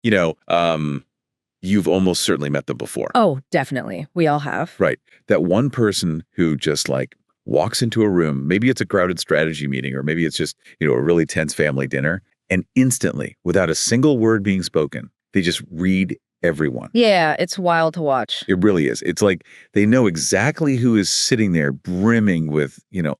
You know, you've almost certainly met them before. Oh, definitely. We all have. Right. That one person who just like walks into a room, maybe it's a crowded strategy meeting, or maybe it's just, a really tense family dinner, and instantly, without a single word being spoken, they just read everyone. Yeah, it's wild to watch. It really is. It's like they know exactly who is sitting there brimming with,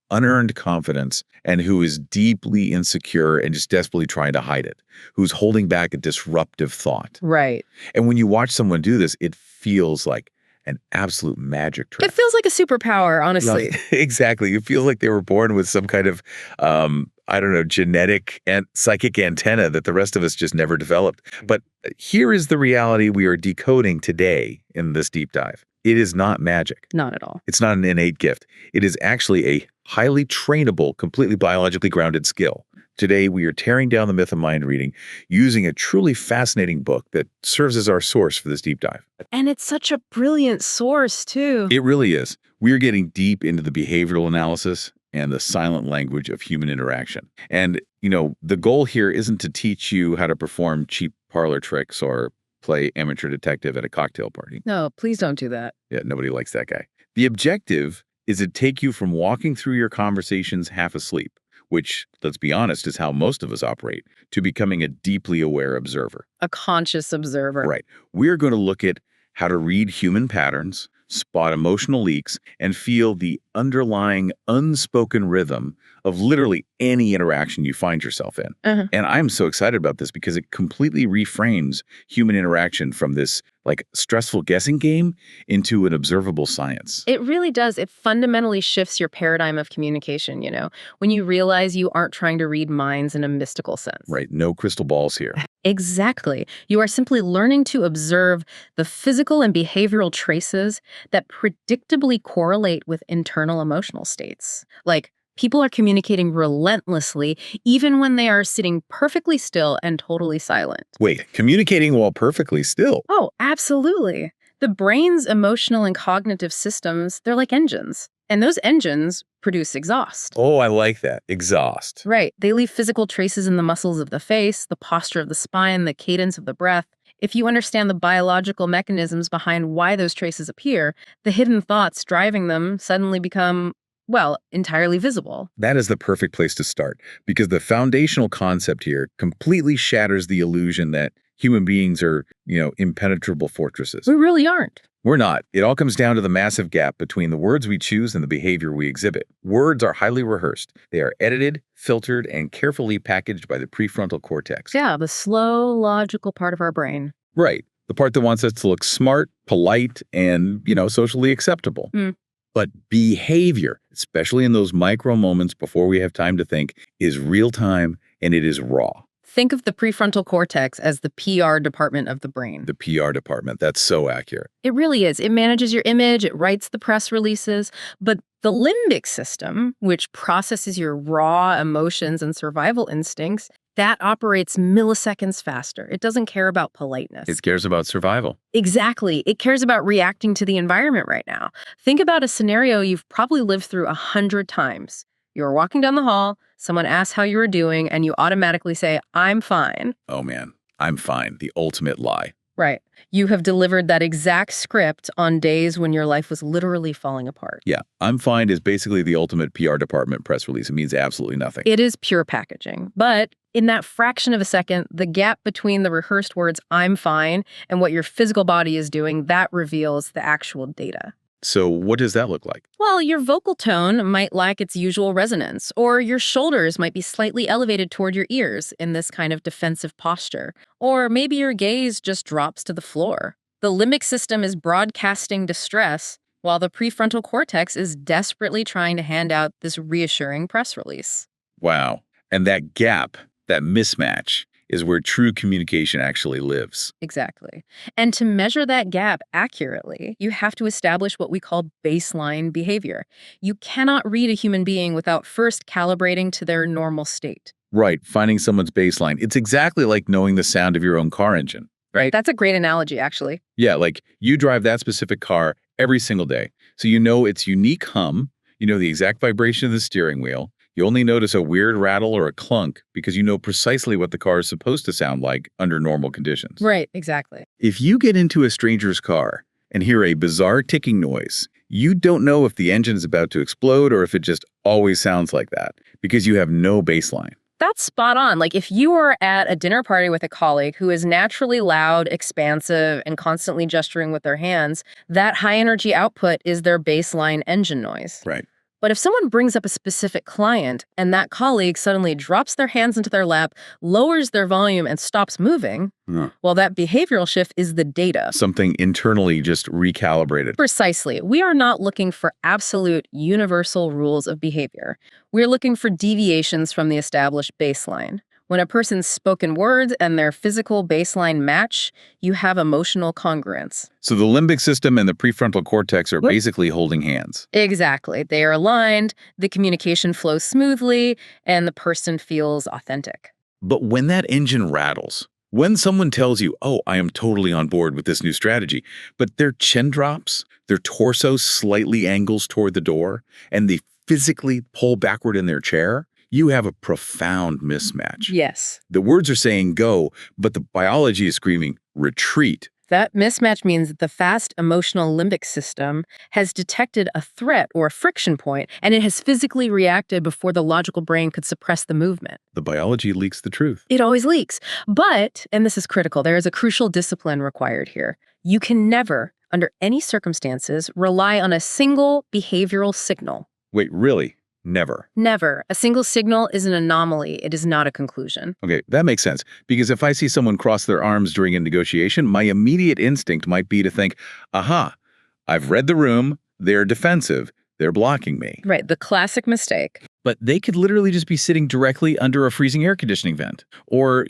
unearned confidence and who is deeply insecure and just desperately trying to hide it, who's holding back a disruptive thought. Right. And when you watch someone do this, it feels like an absolute magic trick. It feels like a superpower, honestly. Exactly. It feels like they were born with some kind of, I don't know, genetic and psychic antenna that the rest of us just never developed. But here is the reality we are decoding today in this deep dive. It is not magic. Not at all. It's not an innate gift. It is actually a highly trainable, completely biologically grounded skill. Today, we are tearing down the myth of mind reading using a truly fascinating book that serves as our source for this deep dive. And it's such a brilliant source, too. It really is. We are getting deep into the behavioral analysis and the silent language of human interaction. And, the goal here isn't to teach you how to perform cheap parlor tricks or play amateur detective at a cocktail party. No, please don't do that. Yeah, nobody likes that guy. The objective is to take you from walking through your conversations half asleep, which, let's be honest, is how most of us operate, to becoming a deeply aware observer. A conscious observer. Right. We're going to look at how to read human patterns, spot emotional leaks, and feel the underlying unspoken rhythm of literally any interaction you find yourself in. And I'm so excited about this because it completely reframes human interaction from this stressful guessing game into an observable science. It really does. It fundamentally shifts your paradigm of communication, when you realize you aren't trying to read minds in a mystical sense. Right. No crystal balls here. Exactly. You are simply learning to observe the physical and behavioral traces that predictably correlate with internal emotional states. Like, people are communicating relentlessly, even when they are sitting perfectly still and totally silent. Wait, communicating while perfectly still? Oh, absolutely. The brain's emotional and cognitive systems, they're like engines. And those engines produce exhaust. Oh, I like that. Exhaust. Right. They leave physical traces in the muscles of the face, the posture of the spine, the cadence of the breath. If you understand the biological mechanisms behind why those traces appear, the hidden thoughts driving them suddenly become, entirely visible. That is the perfect place to start, because the foundational concept here completely shatters the illusion that human beings are, impenetrable fortresses. We really aren't. We're not. It all comes down to the massive gap between the words we choose and the behavior we exhibit. Words are highly rehearsed. They are edited, filtered, and carefully packaged by the prefrontal cortex. Yeah, the slow, logical part of our brain. Right. The part that wants us to look smart, polite, and, socially acceptable. But behavior, especially in those micro moments before we have time to think, is real time and it is raw. Think of the prefrontal cortex as the PR department of the brain. The PR department. That's so accurate. It really is. It manages your image, it writes the press releases, but the limbic system, which processes your raw emotions and survival instincts, that operates milliseconds faster. It doesn't care about politeness. It cares about survival. Exactly. It cares about reacting to the environment right now. Think about a scenario you've probably lived through 100 times. You're walking down the hall, someone asks how you were doing, and you automatically say, "I'm fine." Oh man, I'm fine. The ultimate lie. Right. You have delivered that exact script on days when your life was literally falling apart. Yeah, I'm fine is basically the ultimate PR department press release. It means absolutely nothing. It is pure packaging. But in that fraction of a second, the gap between the rehearsed words, "I'm fine," and what your physical body is doing, that reveals the actual data. So what does that look like? Well, your vocal tone might lack its usual resonance, or your shoulders might be slightly elevated toward your ears in this kind of defensive posture, or maybe your gaze just drops to the floor. The limbic system is broadcasting distress, while the prefrontal cortex is desperately trying to hand out this reassuring press release. Wow. And that gap, that mismatch, is where true communication actually lives. Exactly. And to measure that gap accurately, you have to establish what we call baseline behavior. You cannot read a human being without first calibrating to their normal state. Right. Finding someone's baseline. It's exactly like knowing the sound of your own car engine. Right. That's a great analogy, actually. Yeah, like you drive that specific car every single day. So you know its unique hum, you know the exact vibration of the steering wheel, You only notice a weird rattle or a clunk because you know precisely what the car is supposed to sound like under normal conditions. Right, exactly. If you get into a stranger's car and hear a bizarre ticking noise, you don't know if the engine is about to explode or if it just always sounds like that because you have no baseline. That's spot on. Like if you are at a dinner party with a colleague who is naturally loud, expansive, and constantly gesturing with their hands, that high energy output is their baseline engine noise. Right. But if someone brings up a specific client and that colleague suddenly drops their hands into their lap, lowers their volume, and stops moving, well, that behavioral shift is the data. Something internally just recalibrated. Precisely. We are not looking for absolute universal rules of behavior. We're looking for deviations from the established baseline. When a person's spoken words and their physical baseline match, you have emotional congruence. So the limbic system and the prefrontal cortex are basically holding hands. Exactly. They are aligned, the communication flows smoothly, and the person feels authentic. But when that engine rattles, when someone tells you, oh, I am totally on board with this new strategy, but their chin drops, their torso slightly angles toward the door, and they physically pull backward in their chair, you have a profound mismatch. Yes. The words are saying go, but the biology is screaming retreat. That mismatch means that the fast emotional limbic system has detected a threat or a friction point, and it has physically reacted before the logical brain could suppress the movement. The biology leaks the truth. It always leaks. But, and this is critical, there is a crucial discipline required here. You can never, under any circumstances, rely on a single behavioral signal. Wait, really? Never. Never. A single signal is an anomaly. It is not a conclusion. Okay, that makes sense. Because if I see someone cross their arms during a negotiation, my immediate instinct might be to think, aha, I've read the room, they're defensive, they're blocking me. Right, the classic mistake. But they could literally just be sitting directly under a freezing air conditioning vent. Or,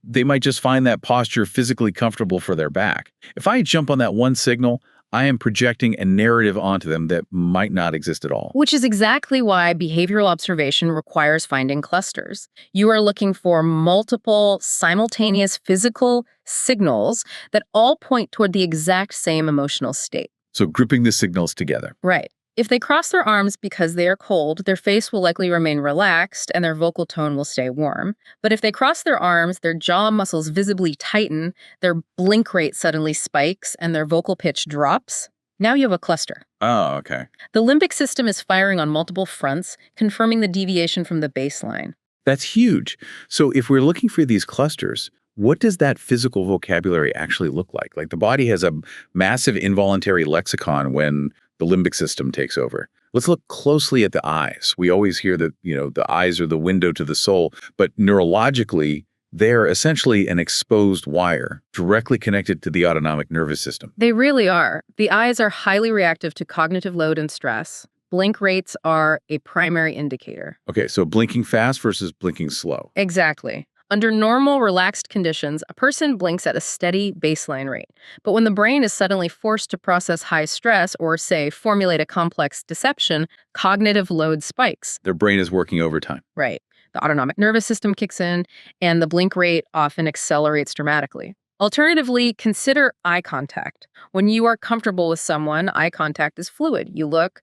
they might just find that posture physically comfortable for their back. If I jump on that one signal, I am projecting a narrative onto them that might not exist at all. Which is exactly why behavioral observation requires finding clusters. You are looking for multiple simultaneous physical signals that all point toward the exact same emotional state. So grouping the signals together. Right. If they cross their arms because they are cold, their face will likely remain relaxed and their vocal tone will stay warm. But if they cross their arms, their jaw muscles visibly tighten, their blink rate suddenly spikes, and their vocal pitch drops, now you have a cluster. Oh, okay. The limbic system is firing on multiple fronts, confirming the deviation from the baseline. That's huge. So if we're looking for these clusters, what does that physical vocabulary actually look like? Like the body has a massive involuntary lexicon when the limbic system takes over. Let's look closely at the eyes. We always hear that, the eyes are the window to the soul, but neurologically, they're essentially an exposed wire directly connected to the autonomic nervous system. They really are. The eyes are highly reactive to cognitive load and stress. Blink rates are a primary indicator. Okay, so blinking fast versus blinking slow. Exactly. Under normal, relaxed conditions, a person blinks at a steady baseline rate. But when the brain is suddenly forced to process high stress or, say, formulate a complex deception, cognitive load spikes. Their brain is working overtime. Right. The autonomic nervous system kicks in, and the blink rate often accelerates dramatically. Alternatively, consider eye contact. When you are comfortable with someone, eye contact is fluid. You look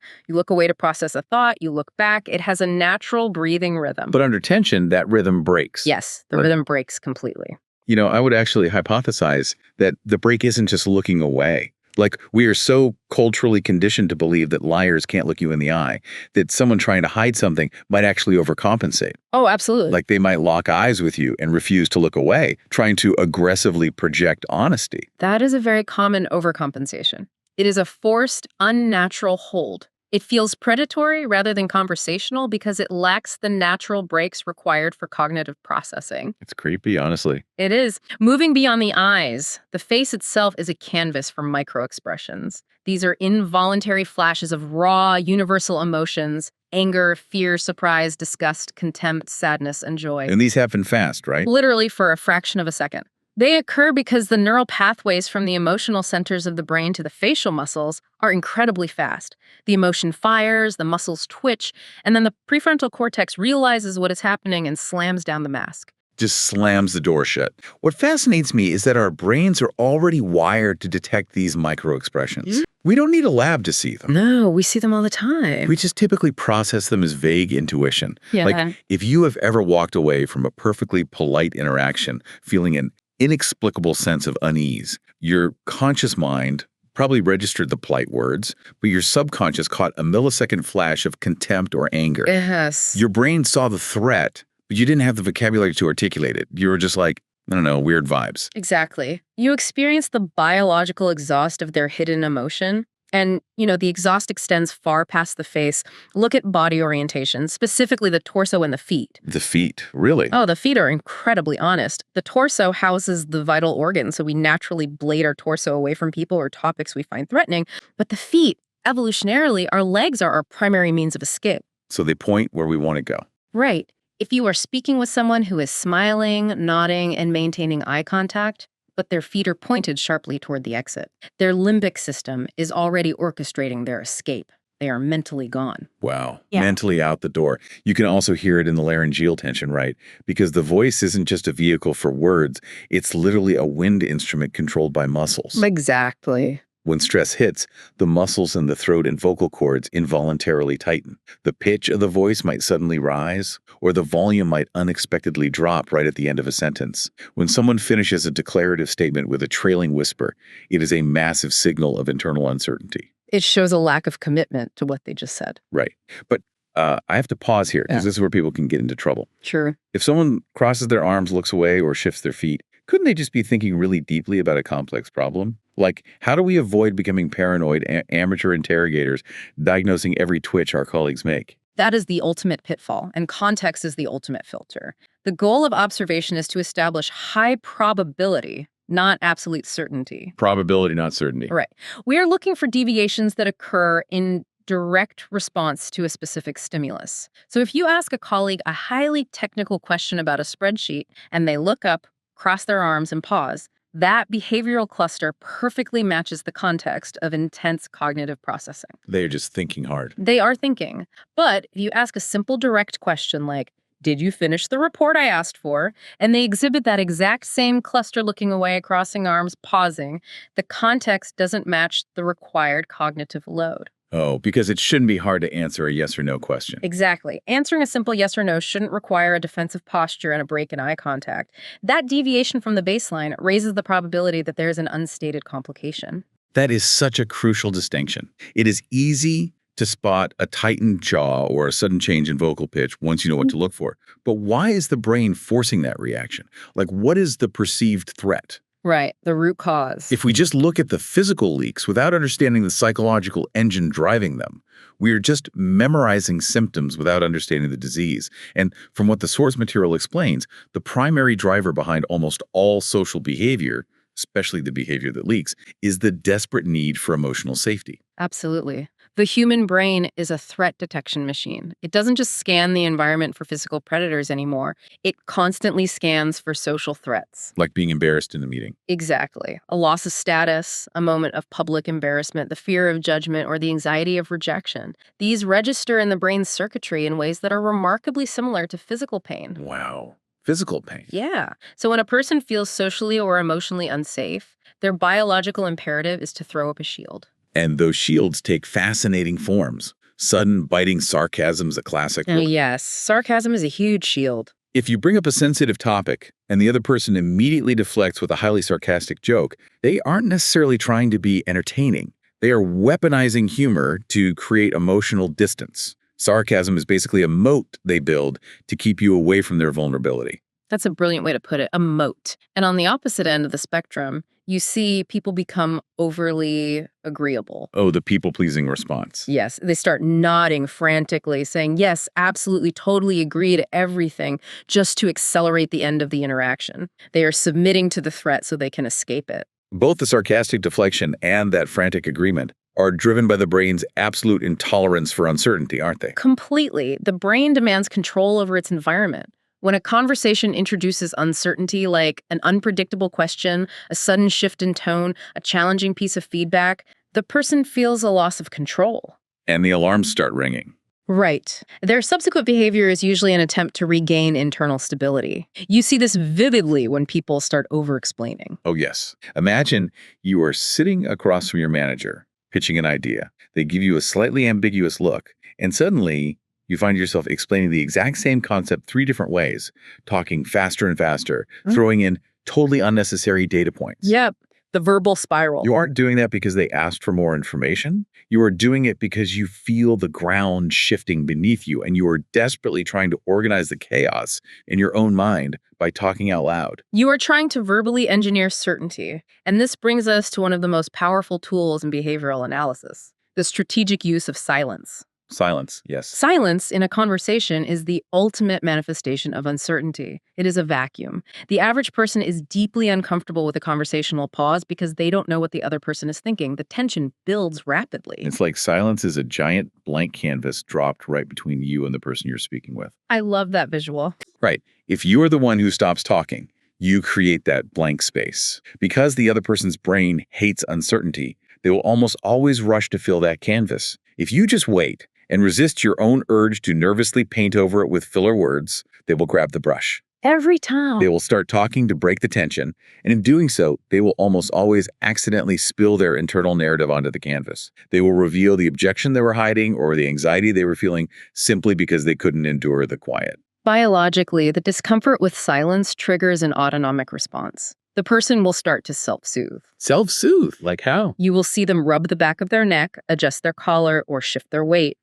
away to process a thought, you look back. It has a natural breathing rhythm. But under tension, that rhythm breaks. Yes, the rhythm breaks completely. I would actually hypothesize that the break isn't just looking away. Like, we are so culturally conditioned to believe that liars can't look you in the eye, that someone trying to hide something might actually overcompensate. Oh, absolutely. Like they might lock eyes with you and refuse to look away, trying to aggressively project honesty. That is a very common overcompensation. It is a forced, unnatural hold. It feels predatory rather than conversational because it lacks the natural breaks required for cognitive processing. It's creepy, honestly. It is. Moving beyond the eyes, the face itself is a canvas for microexpressions. These are involuntary flashes of raw, universal emotions: anger, fear, surprise, disgust, contempt, sadness, and joy. And these happen fast, right? Literally for a fraction of a second. They occur because the neural pathways from the emotional centers of the brain to the facial muscles are incredibly fast. The emotion fires, the muscles twitch, and then the prefrontal cortex realizes what is happening and slams down the mask. Just slams the door shut. What fascinates me is that our brains are already wired to detect these microexpressions. We don't need a lab to see them. No, we see them all the time. We just typically process them as vague intuition. Yeah. Like, if you have ever walked away from a perfectly polite interaction feeling an inexplicable sense of unease, your conscious mind probably registered the polite words, but your subconscious caught a millisecond flash of contempt or anger. Yes. Your brain saw the threat, but you didn't have the vocabulary to articulate it. You were just like, I don't know, weird vibes. Exactly. You experience the biological exhaust of their hidden emotion. And, the exhaust extends far past the face. Look at body orientation, specifically the torso and the feet. The feet, really? Oh, the feet are incredibly honest. The torso houses the vital organs, so we naturally blade our torso away from people or topics we find threatening. But the feet, evolutionarily, our legs are our primary means of escape. So they point where we want to go. Right. If you are speaking with someone who is smiling, nodding, and maintaining eye contact, but their feet are pointed sharply toward the exit, their limbic system is already orchestrating their escape. They are mentally gone. Wow. Yeah. Mentally out the door. You can also hear it in the laryngeal tension, right? Because the voice isn't just a vehicle for words. It's literally a wind instrument controlled by muscles. Exactly. When stress hits, the muscles in the throat and vocal cords involuntarily tighten. The pitch of the voice might suddenly rise, or the volume might unexpectedly drop right at the end of a sentence. When someone finishes a declarative statement with a trailing whisper, it is a massive signal of internal uncertainty. It shows a lack of commitment to what they just said. Right. But I have to pause here because this is where people can get into trouble. Sure. If someone crosses their arms, looks away, or shifts their feet, couldn't they just be thinking really deeply about a complex problem? Like, how do we avoid becoming paranoid amateur interrogators, diagnosing every twitch our colleagues make? That is the ultimate pitfall, and context is the ultimate filter. The goal of observation is to establish high probability, not absolute certainty. Probability, not certainty. Right. We are looking for deviations that occur in direct response to a specific stimulus. So if you ask a colleague a highly technical question about a spreadsheet, and they look up, cross their arms, and pause, that behavioral cluster perfectly matches the context of intense cognitive processing. They are just thinking hard. They are thinking. But if you ask a simple direct question like, did you finish the report I asked for? And they exhibit that exact same cluster looking away, crossing arms, pausing, the context doesn't match the required cognitive load. Oh, because it shouldn't be hard to answer a yes or no question. Exactly. Answering a simple yes or no shouldn't require a defensive posture and a break in eye contact. That deviation from the baseline raises the probability that there is an unstated complication. That is such a crucial distinction. It is easy to spot a tightened jaw or a sudden change in vocal pitch once you know what to look for. But why is the brain forcing that reaction? Like, what is the perceived threat? Right, the root cause. If we just look at the physical leaks without understanding the psychological engine driving them, we are just memorizing symptoms without understanding the disease. And from what the source material explains, the primary driver behind almost all social behavior, especially the behavior that leaks, is the desperate need for emotional safety. Absolutely. The human brain is a threat detection machine. It doesn't just scan the environment for physical predators anymore. It constantly scans for social threats. Like being embarrassed in a meeting. Exactly. A loss of status, a moment of public embarrassment, the fear of judgment, or the anxiety of rejection. These register in the brain's circuitry in ways that are remarkably similar to physical pain. Wow. Physical pain. Yeah. So when a person feels socially or emotionally unsafe, their biological imperative is to throw up a shield. And those shields take fascinating forms. Sudden, biting sarcasm's a classic. Oh, yes. Sarcasm is a huge shield. If you bring up a sensitive topic and the other person immediately deflects with a highly sarcastic joke, they aren't necessarily trying to be entertaining. They are weaponizing humor to create emotional distance. Sarcasm is basically a moat they build to keep you away from their vulnerability. That's a brilliant way to put it, a moat. And on the opposite end of the spectrum, you see people become overly agreeable. Oh, the people-pleasing response. Yes, they start nodding frantically, saying, yes, absolutely, totally agree to everything, just to accelerate the end of the interaction. They are submitting to the threat so they can escape it. Both the sarcastic deflection and that frantic agreement are driven by the brain's absolute intolerance for uncertainty, aren't they? Completely. The brain demands control over its environment. When a conversation introduces uncertainty, like an unpredictable question, a sudden shift in tone, a challenging piece of feedback, the person feels a loss of control. And the alarms start ringing. Right. Their subsequent behavior is usually an attempt to regain internal stability. You see this vividly when people start over-explaining. Oh, yes. Imagine you are sitting across from your manager, pitching an idea. They give you a slightly ambiguous look, and suddenly you find yourself explaining the exact same concept 3 different ways, talking faster and faster, throwing in totally unnecessary data points. Yep, the verbal spiral. You aren't doing that because they asked for more information. You are doing it because you feel the ground shifting beneath you, and you are desperately trying to organize the chaos in your own mind by talking out loud. You are trying to verbally engineer certainty, and this brings us to one of the most powerful tools in behavioral analysis, the strategic use of silence. Silence, yes. Silence in a conversation is the ultimate manifestation of uncertainty. It is a vacuum. The average person is deeply uncomfortable with a conversational pause because they don't know what the other person is thinking. The tension builds rapidly. It's like silence is a giant blank canvas dropped right between you and the person you're speaking with. I love that visual. Right. If you are the one who stops talking, you create that blank space. Because the other person's brain hates uncertainty, they will almost always rush to fill that canvas. If you just wait and resist your own urge to nervously paint over it with filler words, they will grab the brush. Every time. They will start talking to break the tension, and in doing so, they will almost always accidentally spill their internal narrative onto the canvas. They will reveal the objection they were hiding or the anxiety they were feeling simply because they couldn't endure the quiet. Biologically, the discomfort with silence triggers an autonomic response. The person will start to self-soothe. Self-soothe? Like how? You will see them rub the back of their neck, adjust their collar, or shift their weight.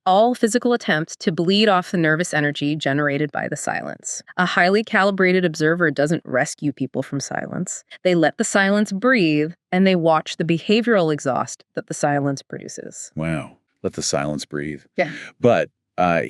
All physical attempts to bleed off the nervous energy generated by the silence. A highly calibrated observer doesn't rescue people from silence. They let the silence breathe, and they watch the behavioral exhaust that the silence produces. Wow. Let the silence breathe. Yeah. But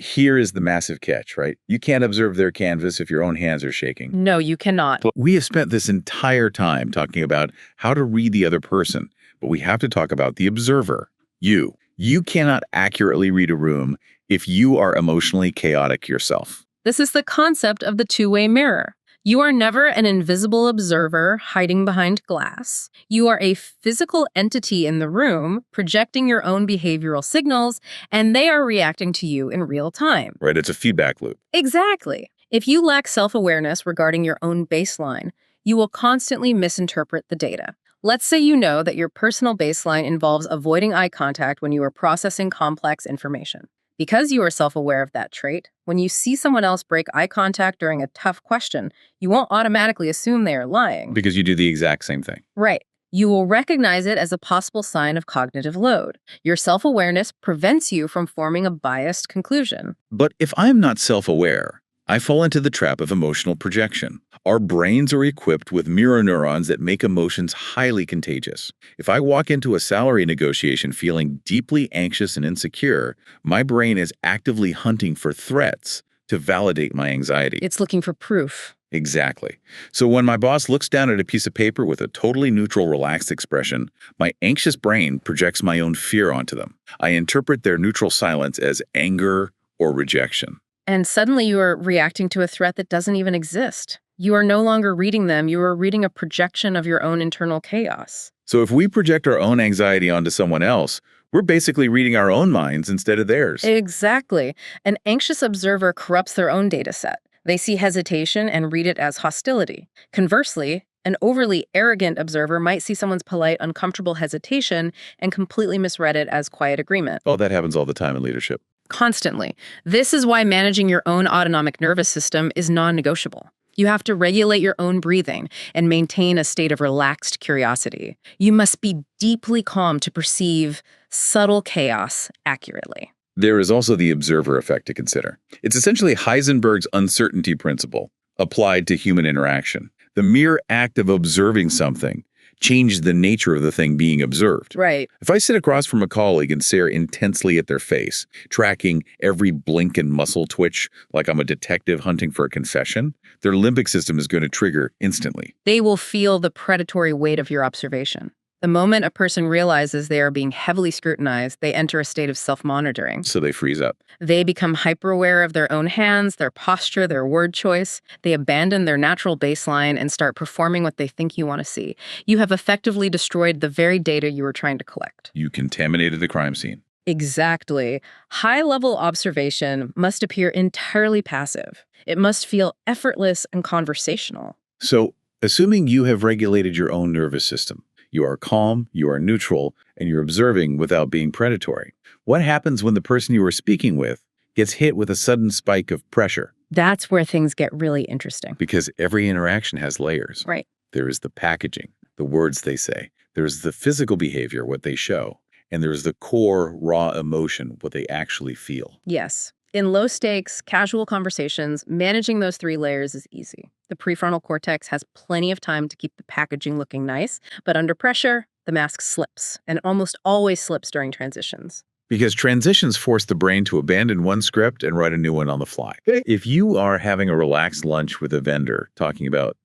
here is the massive catch, right? You can't observe their canvas if your own hands are shaking. No, you cannot. We have spent this entire time talking about how to read the other person, but we have to talk about the observer, you. You cannot accurately read a room if you are emotionally chaotic yourself. This is the concept of the two-way mirror. You are never an invisible observer hiding behind glass. You are a physical entity in the room, projecting your own behavioral signals, and they are reacting to you in real time. Right, it's a feedback loop. Exactly. If you lack self-awareness regarding your own baseline, you will constantly misinterpret the data. Let's say you know that your personal baseline involves avoiding eye contact when you are processing complex information. Because you are self-aware of that trait, when you see someone else break eye contact during a tough question, you won't automatically assume they are lying. Because you do the exact same thing. Right. You will recognize it as a possible sign of cognitive load. Your self-awareness prevents you from forming a biased conclusion. But if I'm not self-aware, I fall into the trap of emotional projection. Our brains are equipped with mirror neurons that make emotions highly contagious. If I walk into a salary negotiation feeling deeply anxious and insecure, my brain is actively hunting for threats to validate my anxiety. It's looking for proof. Exactly. So when my boss looks down at a piece of paper with a totally neutral, relaxed expression, my anxious brain projects my own fear onto them. I interpret their neutral silence as anger or rejection. And suddenly you are reacting to a threat that doesn't even exist. You are no longer reading them, you are reading a projection of your own internal chaos. So if we project our own anxiety onto someone else, we're basically reading our own minds instead of theirs. Exactly. An anxious observer corrupts their own data set. They see hesitation and read it as hostility. Conversely, an overly arrogant observer might see someone's polite, uncomfortable hesitation and completely misread it as quiet agreement. Oh, that happens all the time in leadership. Constantly. This is why managing your own autonomic nervous system is non-negotiable. You have to regulate your own breathing and maintain a state of relaxed curiosity. You must be deeply calm to perceive subtle chaos accurately. There is also the observer effect to consider. It's essentially Heisenberg's uncertainty principle applied to human interaction. The mere act of observing something changes the nature of the thing being observed. Right. If I sit across from a colleague and stare intensely at their face, tracking every blink and muscle twitch like I'm a detective hunting for a confession, their limbic system is going to trigger instantly. They will feel the predatory weight of your observation. The moment a person realizes they are being heavily scrutinized, they enter a state of self-monitoring. So they freeze up. They become hyper-aware of their own hands, their posture, their word choice. They abandon their natural baseline and start performing what they think you want to see. You have effectively destroyed the very data you were trying to collect. You contaminated the crime scene. Exactly. High-level observation must appear entirely passive. It must feel effortless and conversational. So, assuming you have regulated your own nervous system, You are calm, you are neutral, and you're observing without being predatory. What happens when the person you are speaking with gets hit with a sudden spike of pressure? That's where things get really interesting. Because every interaction has layers. Right. There is the packaging, the words they say. There's the physical behavior, what they show. And there's the core, raw emotion, what they actually feel. Yes. In low stakes, casual conversations, managing those 3 layers is easy. The prefrontal cortex has plenty of time to keep the packaging looking nice, but under pressure, the mask slips, and almost always slips during transitions. Because transitions force the brain to abandon one script and write a new one on the fly. If you are having a relaxed lunch with a vendor talking about,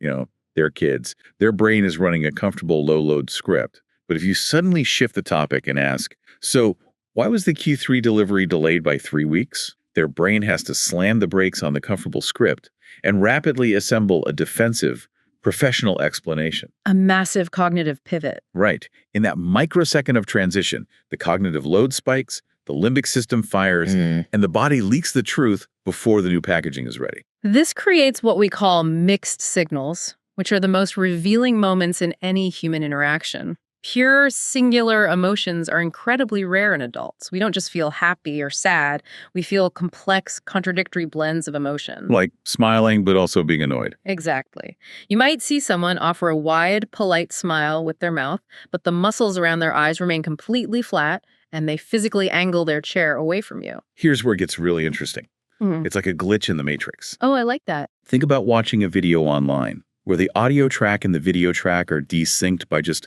their kids, their brain is running a comfortable low-load script. But if you suddenly shift the topic and ask, so why was the Q3 delivery delayed by 3 weeks? Their brain has to slam the brakes on the comfortable script and rapidly assemble a defensive, professional explanation. A massive cognitive pivot. Right. In that microsecond of transition, the cognitive load spikes, the limbic system fires, and the body leaks the truth before the new packaging is ready. This creates what we call mixed signals, which are the most revealing moments in any human interaction. Pure, singular emotions are incredibly rare in adults. We don't just feel happy or sad. We feel complex, contradictory blends of emotion. Like smiling, but also being annoyed. Exactly. You might see someone offer a wide, polite smile with their mouth, but the muscles around their eyes remain completely flat, and they physically angle their chair away from you. Here's where it gets really interesting. It's like a glitch in the matrix. Oh, I like that. Think about watching a video online where the audio track and the video track are desynced by just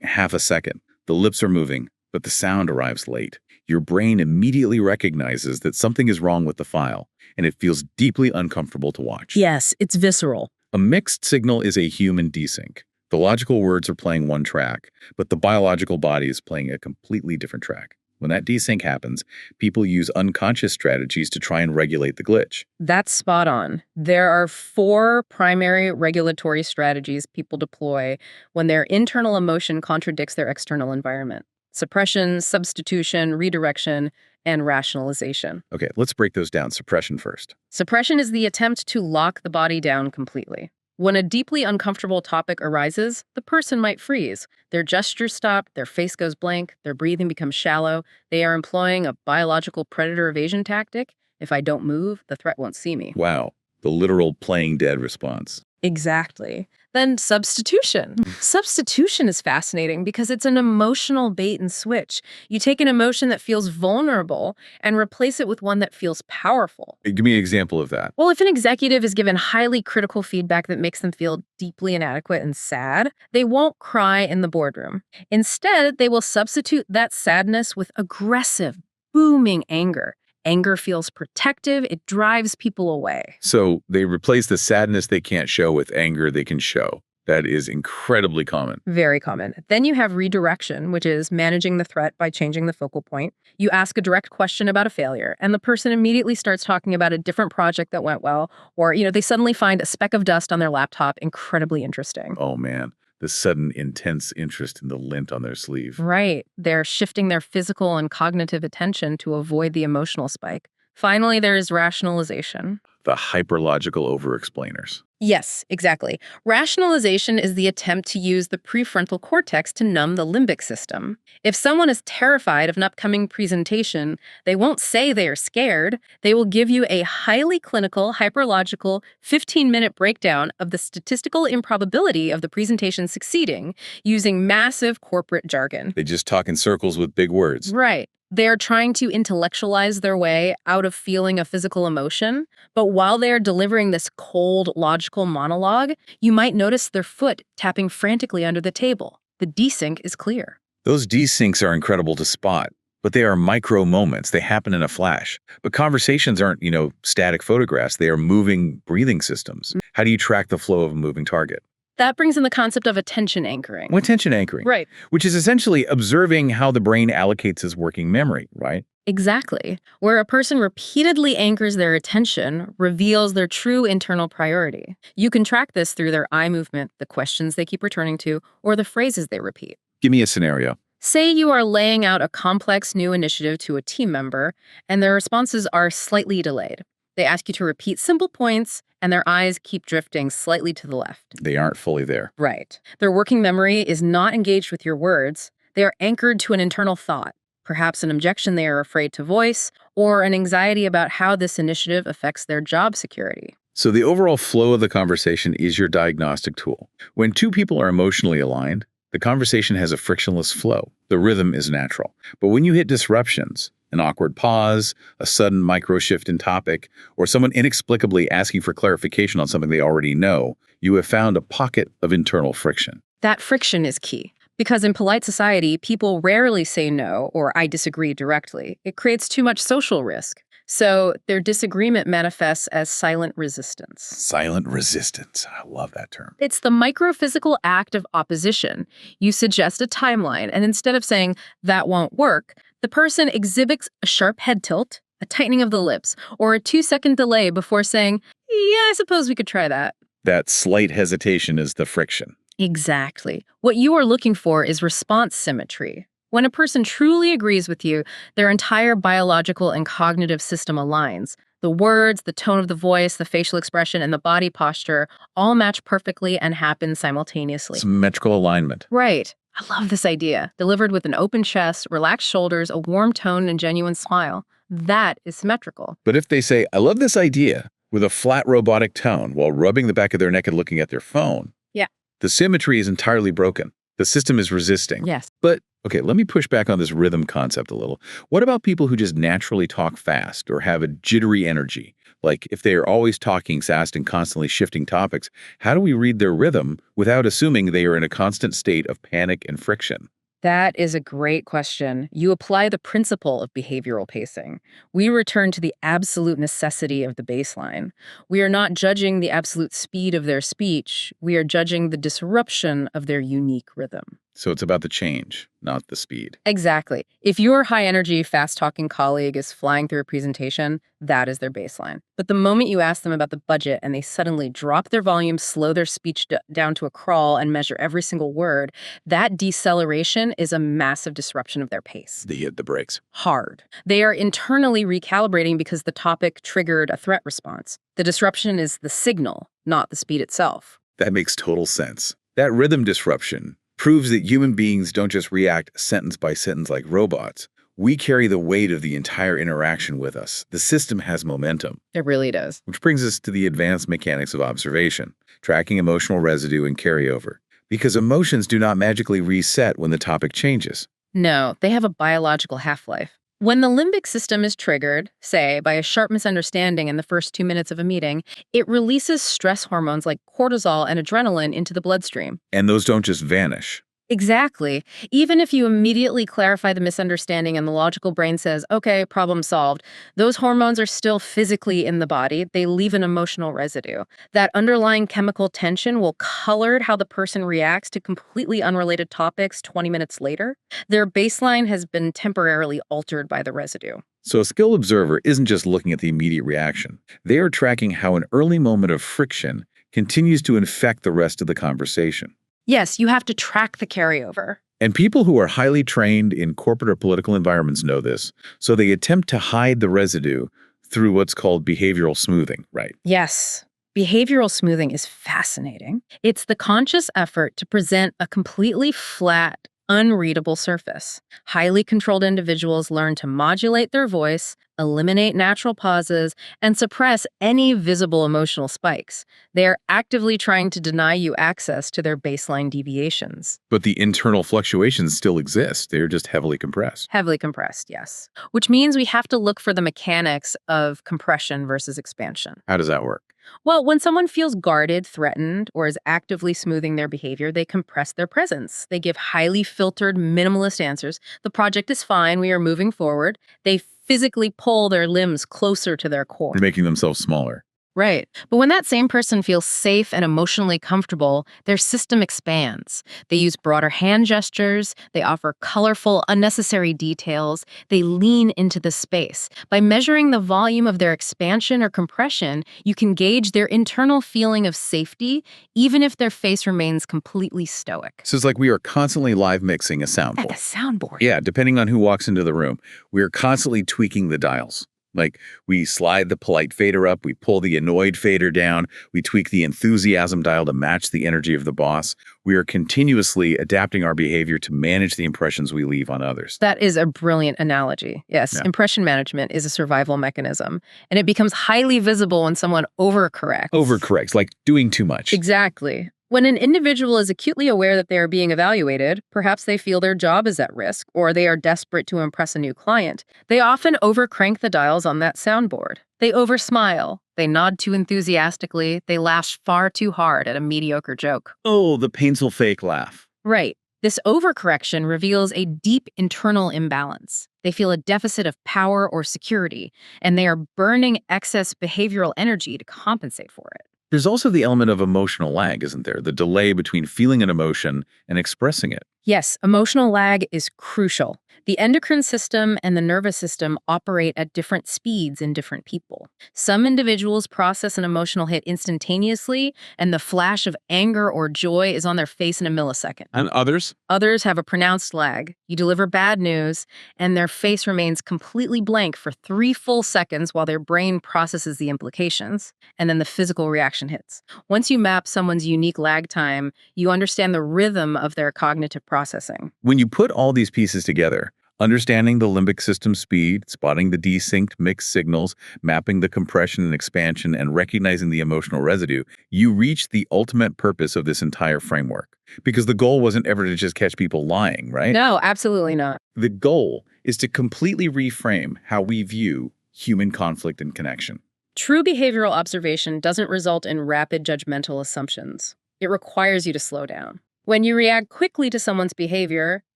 half a second. The lips are moving, but the sound arrives late. Your brain immediately recognizes that something is wrong with the file, and it feels deeply uncomfortable to watch. Yes, it's visceral. A mixed signal is a human desync. The logical words are playing one track, but the biological body is playing a completely different track. When that desync happens, people use unconscious strategies to try and regulate the glitch. That's spot on. There are 4 primary regulatory strategies people deploy when their internal emotion contradicts their external environment: suppression, substitution, redirection, and rationalization. Okay, let's break those down. Suppression first. Suppression is the attempt to lock the body down completely. When a deeply uncomfortable topic arises, the person might freeze. Their gestures stop, their face goes blank, their breathing becomes shallow. They are employing a biological predator evasion tactic. If I don't move, the threat won't see me. Wow, the literal playing dead response. Exactly. Then substitution. Substitution is fascinating because it's an emotional bait and switch. You take an emotion that feels vulnerable and replace it with one that feels powerful. Give me an example of that. Well, if an executive is given highly critical feedback that makes them feel deeply inadequate and sad, they won't cry in the boardroom. Instead, they will substitute that sadness with aggressive, booming anger. Anger feels protective. It drives people away. So they replace the sadness they can't show with anger they can show. That is incredibly common. Very common. Then you have redirection, which is managing the threat by changing the focal point. You ask a direct question about a failure, and the person immediately starts talking about a different project that went well, or, they suddenly find a speck of dust on their laptop incredibly interesting. Oh, man. The sudden intense interest in the lint on their sleeve. Right. They're shifting their physical and cognitive attention to avoid the emotional spike. Finally, there is rationalization. The hyperlogical over-explainers. Yes, exactly. Rationalization is the attempt to use the prefrontal cortex to numb the limbic system. If someone is terrified of an upcoming presentation, they won't say they are scared. They will give you a highly clinical, hyperlogical 15-minute breakdown of the statistical improbability of the presentation succeeding using massive corporate jargon. They just talk in circles with big words. Right. They're trying to intellectualize their way out of feeling a physical emotion, but while they're delivering this cold, logical monologue, you might notice their foot tapping frantically under the table. The desync is clear. Those desyncs are incredible to spot, but they are micro moments. They happen in a flash. But conversations aren't, static photographs. They are moving breathing systems. How do you track the flow of a moving target? That brings in the concept of attention anchoring. Attention anchoring. Right. Which is essentially observing how the brain allocates its working memory, right? Exactly. Where a person repeatedly anchors their attention reveals their true internal priority. You can track this through their eye movement, the questions they keep returning to, or the phrases they repeat. Give me a scenario. Say you are laying out a complex new initiative to a team member, and their responses are slightly delayed. They ask you to repeat simple points, and their eyes keep drifting slightly to the left. They aren't fully there. Right. Their working memory is not engaged with your words. They are anchored to an internal thought, perhaps an objection they are afraid to voice, or an anxiety about how this initiative affects their job security. So the overall flow of the conversation is your diagnostic tool. When two people are emotionally aligned, the conversation has a frictionless flow. The rhythm is natural. But when you hit disruptions, an awkward pause, a sudden micro shift in topic, or someone inexplicably asking for clarification on something they already know, you have found a pocket of internal friction. That friction is key. Because in polite society, people rarely say no or I disagree directly. It creates too much social risk. So their disagreement manifests as silent resistance. Silent resistance. I love that term. It's the microphysical act of opposition. You suggest a timeline, and instead of saying, that won't work, the person exhibits a sharp head tilt, a tightening of the lips, or a 2-second delay before saying, yeah, I suppose we could try that. That slight hesitation is the friction. Exactly. What you are looking for is response symmetry. When a person truly agrees with you, their entire biological and cognitive system aligns. The words, the tone of the voice, the facial expression, and the body posture all match perfectly and happen simultaneously. Symmetrical alignment. Right. I love this idea. Delivered with an open chest, relaxed shoulders, a warm tone, and genuine smile. That is symmetrical. But if they say, I love this idea, with a flat robotic tone while rubbing the back of their neck and looking at their phone, Yeah. the symmetry is entirely broken. The system is resisting. Yes. But, okay, let me push back on this rhythm concept a little. What about people who just naturally talk fast or have a jittery energy? Like, if they are always talking fast and constantly shifting topics, how do we read their rhythm without assuming they are in a constant state of panic and friction? That is a great question. You apply the principle of behavioral pacing. We return to the absolute necessity of the baseline. We are not judging the absolute speed of their speech. We are judging the disruption of their unique rhythm. So it's about the change, not the speed. Exactly. If your high-energy, fast-talking colleague is flying through a presentation, that is their baseline. But the moment you ask them about the budget and they suddenly drop their volume, slow their speech down to a crawl, and measure every single word, that deceleration is a massive disruption of their pace. They hit the brakes. Hard. They are internally recalibrating because the topic triggered a threat response. The disruption is the signal, not the speed itself. That makes total sense. That rhythm disruption proves that human beings don't just react sentence by sentence like robots. We carry the weight of the entire interaction with us. The system has momentum. It really does. Which brings us to the advanced mechanics of observation, tracking emotional residue and carryover. Because emotions do not magically reset when the topic changes. No, they have a biological half-life. When the limbic system is triggered, say, by a sharp misunderstanding in the first 2 minutes of a meeting, it releases stress hormones like cortisol and adrenaline into the bloodstream. And those don't just vanish. Exactly. Even if you immediately clarify the misunderstanding and the logical brain says, okay, problem solved, those hormones are still physically in the body. They leave an emotional residue. That underlying chemical tension will color how the person reacts to completely unrelated topics 20 minutes later. Their baseline has been temporarily altered by the residue. So a skilled observer isn't just looking at the immediate reaction. They are tracking how an early moment of friction continues to infect the rest of the conversation. Yes, you have to track the carryover. And people who are highly trained in corporate or political environments know this, so they attempt to hide the residue through what's called behavioral smoothing, right? Yes. Behavioral smoothing is fascinating. It's the conscious effort to present a completely flat, unreadable surface. Highly controlled individuals learn to modulate their voice, eliminate natural pauses, and suppress any visible emotional spikes. They are actively trying to deny you access to their baseline deviations. But the internal fluctuations still exist. They're just heavily compressed. Heavily compressed, yes. Which means we have to look for the mechanics of compression versus expansion. How does that work? Well, when someone feels guarded, threatened, or is actively smoothing their behavior, they compress their presence. They give highly filtered, minimalist answers. The project is fine. We are moving forward. They physically pull their limbs closer to their core. They're making themselves smaller. Right. But when that same person feels safe and emotionally comfortable, their system expands. They use broader hand gestures. They offer colorful, unnecessary details. They lean into the space. By measuring the volume of their expansion or compression, you can gauge their internal feeling of safety, even if their face remains completely stoic. So it's like we are constantly live mixing a soundboard. Like a soundboard. Yeah, depending on who walks into the room, we are constantly tweaking the dials. Like we slide the polite fader up, we pull the annoyed fader down, we tweak the enthusiasm dial to match the energy of the boss. We are continuously adapting our behavior to manage the impressions we leave on others. That is a brilliant analogy. Yes, Yeah. impression management is a survival mechanism, and it becomes highly visible when someone overcorrects. Overcorrects, like doing too much. Exactly. When an individual is acutely aware that they are being evaluated, perhaps they feel their job is at risk, or they are desperate to impress a new client, they often overcrank the dials on that soundboard. They oversmile, they nod too enthusiastically, they laugh far too hard at a mediocre joke. Oh, the painful fake laugh. Right. This overcorrection reveals a deep internal imbalance. They feel a deficit of power or security, and they are burning excess behavioral energy to compensate for it. There's also the element of emotional lag, isn't there? The delay between feeling an emotion and expressing it. Yes, emotional lag is crucial. The endocrine system and the nervous system operate at different speeds in different people. Some individuals process an emotional hit instantaneously, and the flash of anger or joy is on their face in a millisecond. And others? Others have a pronounced lag. You deliver bad news, and their face remains completely blank for 3 full seconds while their brain processes the implications, and then the physical reaction hits. Once you map someone's unique lag time, you understand the rhythm of their cognitive processing. When you put all these pieces together, understanding the limbic system speed, spotting the desynced mixed signals, mapping the compression and expansion, and recognizing the emotional residue, you reach the ultimate purpose of this entire framework. Because the goal wasn't ever to just catch people lying, right? No, absolutely not. The goal is to completely reframe how we view human conflict and connection. True behavioral observation doesn't result in rapid judgmental assumptions. It requires you to slow down. When you react quickly to someone's behavior,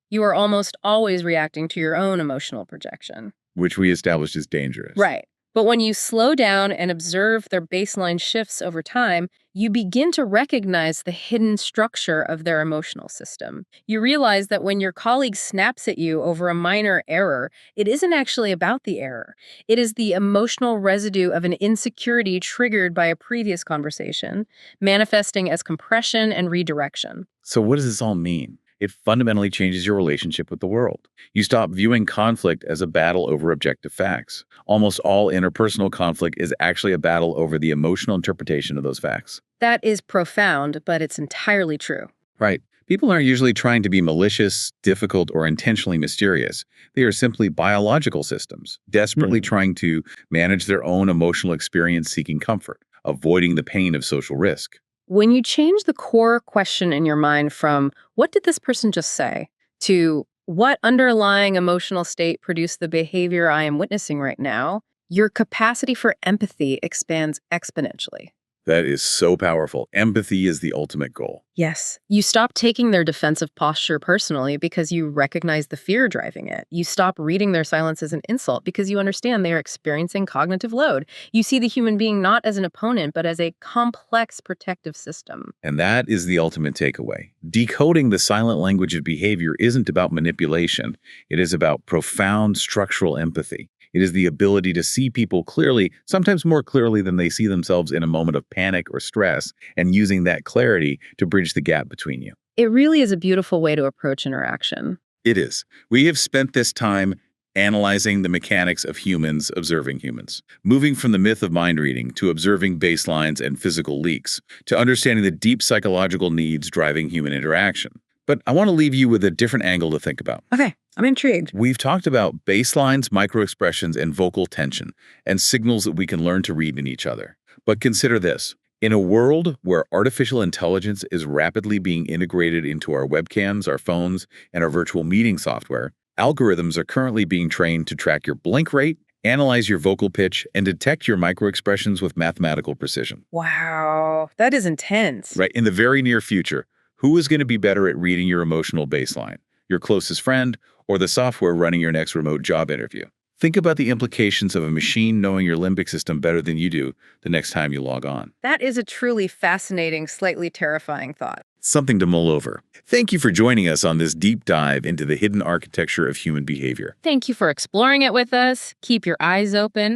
you are almost always reacting to your own emotional projection. Which we established is dangerous. Right. But when you slow down and observe their baseline shifts over time, you begin to recognize the hidden structure of their emotional system. You realize that when your colleague snaps at you over a minor error, it isn't actually about the error. It is the emotional residue of an insecurity triggered by a previous conversation, manifesting as compression and redirection. So what does this all mean? It fundamentally changes your relationship with the world. You stop viewing conflict as a battle over objective facts. Almost all interpersonal conflict is actually a battle over the emotional interpretation of those facts. That is profound, but it's entirely true. Right. People aren't usually trying to be malicious, difficult, or intentionally mysterious. They are simply biological systems, desperately trying to manage their own emotional experience, seeking comfort, avoiding the pain of social risk. When you change the core question in your mind from, what did this person just say, to what underlying emotional state produced the behavior I am witnessing right now, your capacity for empathy expands exponentially. That is so powerful. Empathy is the ultimate goal. Yes. You stop taking their defensive posture personally because you recognize the fear driving it. You stop reading their silence as an insult because you understand they are experiencing cognitive load. You see the human being not as an opponent, but as a complex protective system. And that is the ultimate takeaway. Decoding the silent language of behavior isn't about manipulation. It is about profound structural empathy. It is the ability to see people clearly, sometimes more clearly than they see themselves in a moment of panic or stress, and using that clarity to bridge the gap between you. It really is a beautiful way to approach interaction. It is. We have spent this time analyzing the mechanics of humans observing humans, moving from the myth of mind reading to observing baselines and physical leaks, to understanding the deep psychological needs driving human interaction. But I want to leave you with a different angle to think about. Okay, I'm intrigued. We've talked about baselines, microexpressions, and vocal tension, and signals that we can learn to read in each other. But consider this. In a world where artificial intelligence is rapidly being integrated into our webcams, our phones, and our virtual meeting software, algorithms are currently being trained to track your blink rate, analyze your vocal pitch, and detect your microexpressions with mathematical precision. Wow, that is intense. Right? In the very near future, who is going to be better at reading your emotional baseline? Your closest friend or the software running your next remote job interview? Think about the implications of a machine knowing your limbic system better than you do the next time you log on. That is a truly fascinating, slightly terrifying thought. Something to mull over. Thank you for joining us on this deep dive into the hidden architecture of human behavior. Thank you for exploring it with us. Keep your eyes open